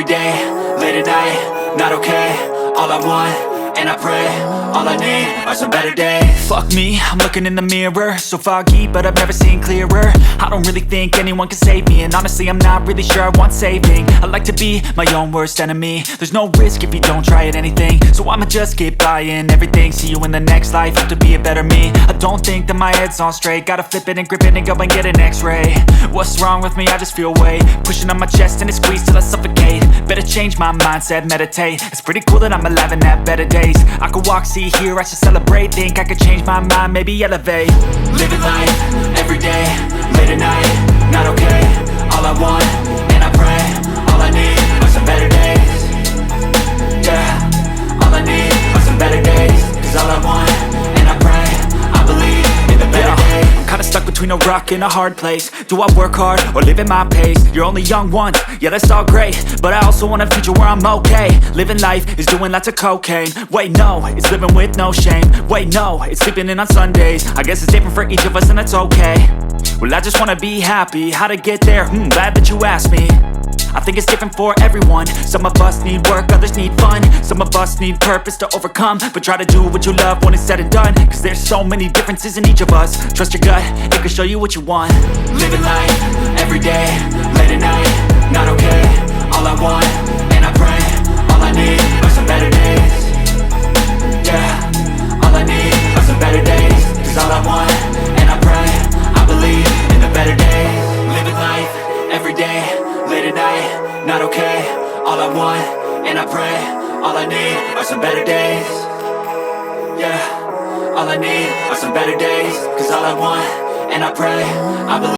day, late at night, not okay. All I want, and I pray, all I need are some better days. Fuck me, I'm looking in the mirror, so foggy, but I've never seen clearer. I don't really think anyone can save me, and honestly I'm not really sure I want saving. I like to be my own worst enemy. There's no risk if you don't try at anything, so I'ma just keep buying everything. See you in the next life, have to be a better me. I don't think that my head's on straight, gotta flip it and grip it and go and get an x-ray. What's wrong with me? I just feel weight pushing on my chest and it squeezes till I suffocate. Better change my mindset, meditate. It's pretty cool that I'm alive and have better days. I could walk, see, hear, I should celebrate. Think I could change my mind, maybe elevate. Living life, every day, late at night, not okay. All I want, and I pray, all I need are some better days. Yeah, all I need are some better days. Cause all I want, and I pray, I believe in the better days. I'm kinda stuck between a rock and a hard place. Do I work hard or live at my pace? You're only young once, yeah that's all great, but I also want a future where I'm okay. Living life is doing lots of cocaine. Wait no, it's living with no shame. Wait no, it's sleeping in on Sundays. I guess it's different for each of us and that's okay. Well I just wanna be happy, how to get there? Glad that you asked me. I think it's different for everyone. Some of us need work, others need fun. Some of us need purpose to overcome. But try to do what you love when it's said and done. Cause there's so many differences in each of us. Trust your gut, it can show you what you want. Living life, every day, late at night, not okay. All I want, and I pray, all I need are some better days. Yeah, all I need are some better days. Cause all I want, and I pray, I believe in the better days. Living life, every day, late at night, not okay. All I want, and I pray, all I need are some better days. Yeah, all I need are some better days. Cause all I want, and I pray, I believe